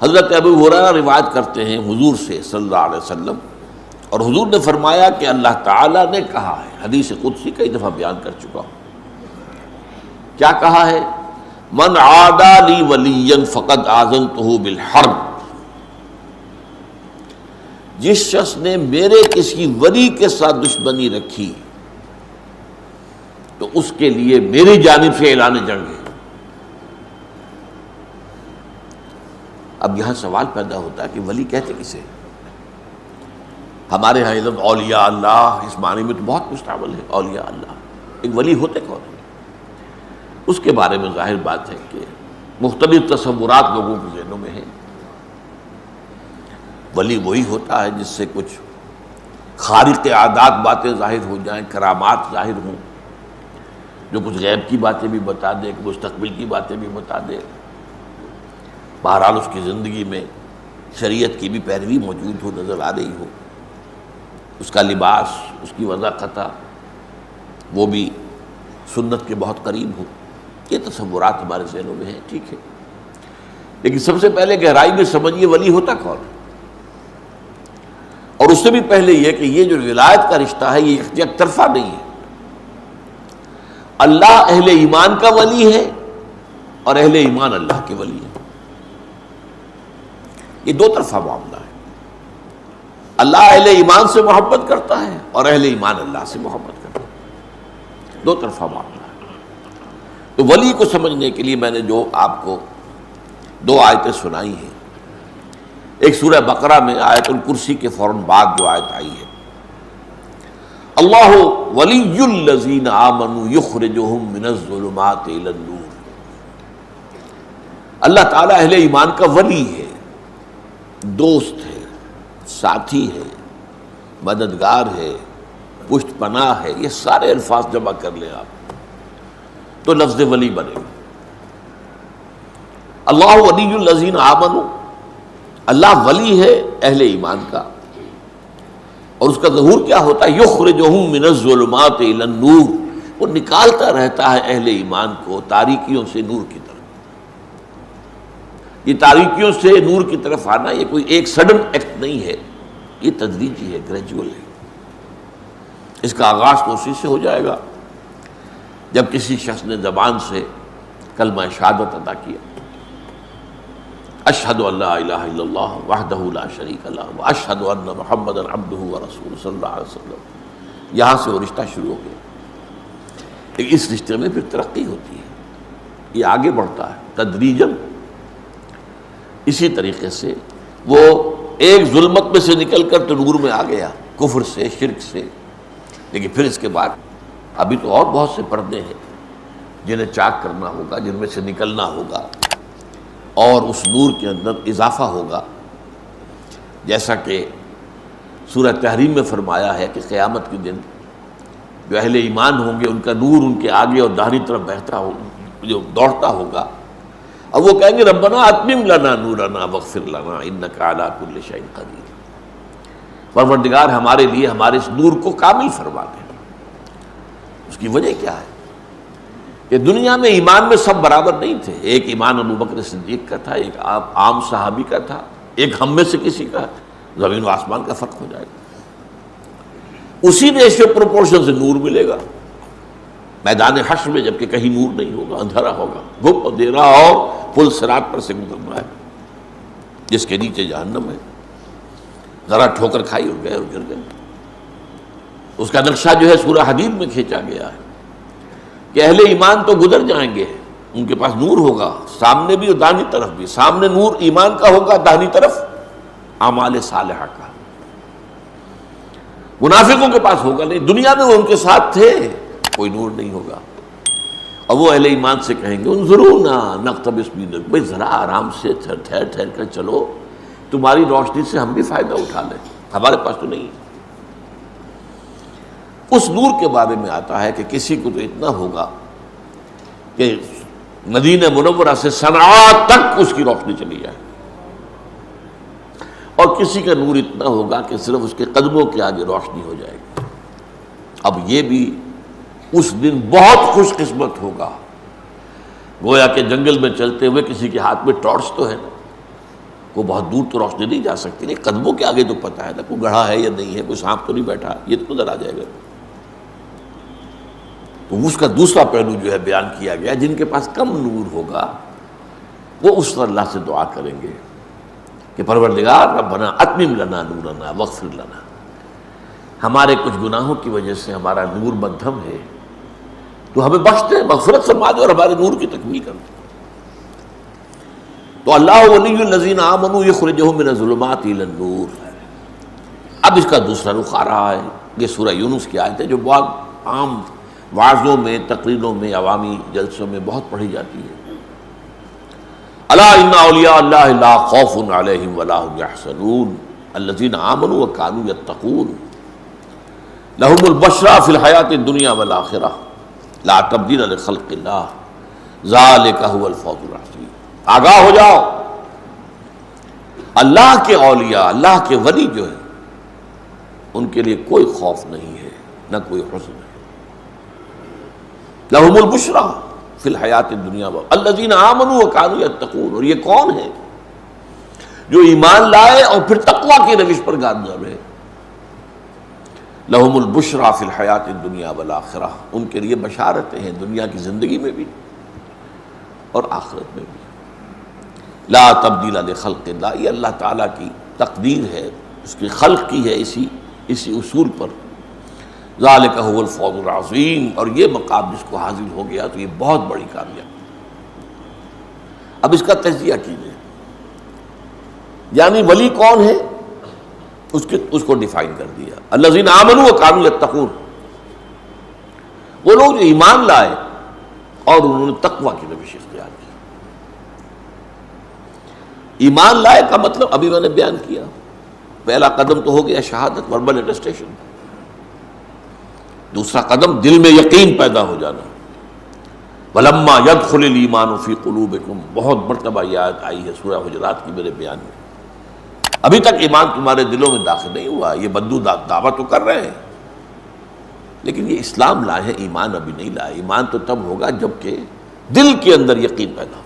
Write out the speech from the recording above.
حضرت ابو ہریرہ روایت کرتے ہیں حضور سے صلی اللہ علیہ وسلم، اور حضور نے فرمایا کہ اللہ تعالیٰ نے کہا ہے، حدیث قدسی کئی دفعہ بیان کر چکا ہوں، کیا کہا ہے؟ من عادی لی ولیا فقد آذنتہ بالحرب، جس شخص نے میرے کسی ولی کے ساتھ دشمنی رکھی تو اس کے لیے میری جانب سے اعلان جنگ ہے۔ اب یہاں سوال پیدا ہوتا ہے کہ ولی کہتے کسے؟ ہمارے یہاں علم اولیاء اللہ اس معنی میں تو بہت مستعمل ہے، اولیاء اللہ، ایک ولی ہوتے کون ہیں؟ اس کے بارے میں ظاہر بات ہے کہ مختلف تصورات لوگوں کے ذہنوں میں ہیں۔ ولی وہی ہوتا ہے جس سے کچھ خارق عادات باتیں ظاہر ہو جائیں، کرامات ظاہر ہوں، جو کچھ غیب کی باتیں بھی بتا دے، مستقبل کی باتیں بھی بتا دے، بہرحال اس کی زندگی میں شریعت کی بھی پیروی موجود ہو، نظر آ رہی ہو، اس کا لباس، اس کی وضاحت وہ بھی سنت کے بہت قریب ہو۔ یہ تصورات ہمارے ذہنوں میں ہیں، ٹھیک ہے، لیکن سب سے پہلے گہرائی میں سمجھیے ولی ہوتا کون؟ اور اس سے بھی پہلے یہ کہ یہ جو ولایت کا رشتہ ہے یہ یک طرفہ نہیں ہے۔ اللہ اہل ایمان کا ولی ہے اور اہل ایمان اللہ کے ولی ہے، یہ دو طرفہ معاملہ ہے۔ اللہ اہل ایمان سے محبت کرتا ہے اور اہل ایمان اللہ سے محبت کرتا ہے، دو طرفہ معاملہ ہے۔ تو ولی کو سمجھنے کے لیے میں نے جو آپ کو دو آیتیں سنائی ہیں، ایک سورہ بقرہ میں آیت الکرسی کے فوراً بعد جو آیت آئی ہے، اللہ ولی الذین آمنوا یخرجہم من الظلمات الی النور، اللہ تعالیٰ اہل ایمان کا ولی ہے، دوست ہے، ساتھی ہے، مددگار ہے، پشت پناہ ہے، یہ سارے الفاظ جمع کر لیں آپ تو لفظ ولی بنے گا۔ اللہ ولی الذین آمنوا، اللہ ولی ہے اہل ایمان کا، اور اس کا ظہور کیا ہوتا ہے؟ یخرجہم من الظلمات الی النور، وہ نکالتا رہتا ہے اہل ایمان کو تاریکیوں سے نور کی طرف۔ یہ تاریکیوں سے نور کی طرف آنا یہ کوئی ایک سڈن ایکٹ نہیں ہے، یہ تدریجی ہے، گریجول ہے۔ اس کا آغاز تو اسی سے ہو جائے گا جب کسی شخص نے زبان سے کلمہ شہادت ادا کیا، اشہد ان لا الہ الا اللہ وحدہ لا شریک لہ واشہد ان محمدا عبدہ ورسولہ صلی اللہ علیہ وسلم، یہاں سے وہ رشتہ شروع ہو گیا۔ لیکن اس رشتے میں پھر ترقی ہوتی ہے، یہ آگے بڑھتا ہے تدریجاً۔ اسی طریقے سے وہ ایک ظلمت میں سے نکل کر تو نور میں آ گیا، کفر سے، شرک سے، لیکن پھر اس کے بعد ابھی تو اور بہت سے پردے ہیں جنہیں چاک کرنا ہوگا، جن میں سے نکلنا ہوگا، اور اس نور کے اندر اضافہ ہوگا، جیسا کہ سورہ تحریم میں فرمایا ہے کہ قیامت کے دن جو اہل ایمان ہوں گے ان کا نور ان کے آگے اور داہنی طرف بہتا ہو، جو دوڑتا ہوگا، اب وہ کہیں گے ربنا اتمم لنا نورنا واغفر لنا انک علی کل شیء قدیر، پروردگار ہمارے لیے ہمارے اس نور کو کامل فرما دے۔ اس کی وجہ کیا ہے کہ دنیا میں ایمان میں سب برابر نہیں تھے، ایک ایمان ابو بکر صدیق کا تھا، ایک عام صحابی کا تھا، ایک ہم میں سے کسی کا، زمین و آسمان کا فرق ہو جائے گا۔ اسی ریشیو پروپورشن سے نور ملے گا میدان حشر میں، جبکہ کہیں نور نہیں ہوگا، اندھیرا ہوگا، گھپ اندھیرا، اور پل صراط پر سے گزرنا ہے جس کے نیچے جہنم ہے، ذرا ٹھوکر کھائی اور گئے اور گر گئے۔ اس کا نقشہ جو ہے سورہ حدید میں کھینچا گیا ہے کہ اہل ایمان تو گزر جائیں گے، ان کے پاس نور ہوگا سامنے بھی اور داہنی طرف بھی، سامنے نور ایمان کا ہوگا، داہنی طرف اعمال صالحہ کا۔ منافقوں کے پاس ہوگا نہیں، دنیا میں وہ ان کے ساتھ تھے، کوئی نور نہیں ہوگا، اور وہ اہل ایمان سے کہیں گے انظرونا نقتبس من نورکم، بھائی ذرا آرام سے ٹھہر کر چلو، تمہاری روشنی سے ہم بھی فائدہ اٹھا لیں، ہمارے پاس تو نہیں۔ اس نور کے بارے میں آتا ہے کہ کسی کو تو اتنا ہوگا کہ مدینہ منورہ سے صنعاء تک اس کی روشنی چلی جائے، اور کسی کا نور اتنا ہوگا کہ صرف اس کے قدموں کے آگے روشنی ہو جائے گی۔ اب یہ بھی اس دن بہت خوش قسمت ہوگا، گویا کہ جنگل میں چلتے ہوئے کسی کے ہاتھ میں ٹارچ تو ہے نا، کو بہت دور تو روشنی نہیں جا سکتی، لیکن قدموں کے آگے تو پتہ ہے نا کوئی گڑھا ہے یا نہیں ہے، کوئی سانپ تو نہیں بیٹھا، یہ تو نظر آ جائے گا۔ تو اس کا دوسرا پہلو جو ہے بیان کیا گیا، جن کے پاس کم نور ہوگا وہ اس پر اللہ سے دعا کریں گے کہ پروردگار ربنا اتمم لنا نورنا واغفر لنا، ہمارے کچھ گناہوں کی وجہ سے ہمارا نور مدھم ہے، تو ہمیں بخش دے، مغفرت فرما دے اور ہمارے نور کی تکمیل کر دے۔ تو اللہ ولی الذین آمنوا یخرجہم من الظلمات الی النور۔ اب اس کا دوسرا رخ آ رہا ہے، یہ سورہ یونس کی آیت ہے جو بہت عام وعظوں میں، تقریروں میں، عوامی جلسوں میں بہت پڑھی جاتی ہے۔ الا ان اولیاء اللہ لا خوف علیہم ولا هم یحزنون الذین آمنوا وکانوا یتقون لهم البشرى فی الحیاۃ الدنیا والآخرہ لا تبدیل لخلق اللہ ذالک هو الفوز العظیم۔ آگاہ ہو جاؤ، اللہ کے اولیاء، اللہ کے ولی جو ہیں ان کے لیے کوئی خوف نہیں ہے، نہ کوئی حزن ہے۔ لهم البشرى فی الحیات الدنیا الذین آمنوا وکانوا یتقون، اور یہ کون ہے جو ایمان لائے اور پھر تقوی کی روش پر گامزن رہے۔ لهم البشرى فی الحیات الدنیا والآخرہ، ان کے لیے بشارتیں ہیں دنیا کی زندگی میں بھی اور آخرت میں بھی۔ لا تبدیل لخلق اللہ، یہ اللہ تعالیٰ کی تقدیر ہے، اس کی خلق کی ہے اسی اصول پر۔ ذالک هو الفوز العظیم، اور یہ مقام جس کو حاصل ہو گیا تو یہ بہت بڑی کامیابی۔ اب اس کا تجزیہ کیجیے، یعنی ولی کون ہے اس کو ڈیفائن کر دیا۔ الذین آمنوا وکانوا یتقون، وہ لوگ جو ایمان لائے اور انہوں نے تقوی کی روش اختیار کی۔ ایمان لائے کا مطلب ابھی میں نے بیان کیا، پہلا قدم تو ہو گیا شہادت، وربل اٹیسٹیشن۔ دوسرا قدم دل میں یقین پیدا ہو جانا، وَلَمَّا يَدْخُلِ الْإِيمَانُ فِي قُلُوبِكُمْ، بہت مرتبہ یہ آیت آئی ہے سورہ حجرات کی میرے بیان میں۔ ابھی تک ایمان تمہارے دلوں میں داخل نہیں ہوا، یہ بدو دعویٰ تو کر رہے ہیں لیکن یہ اسلام لائے ہیں، ایمان ابھی نہیں لائے۔ ایمان تو تب ہوگا جب کہ دل کے اندر یقین پیدا ہو۔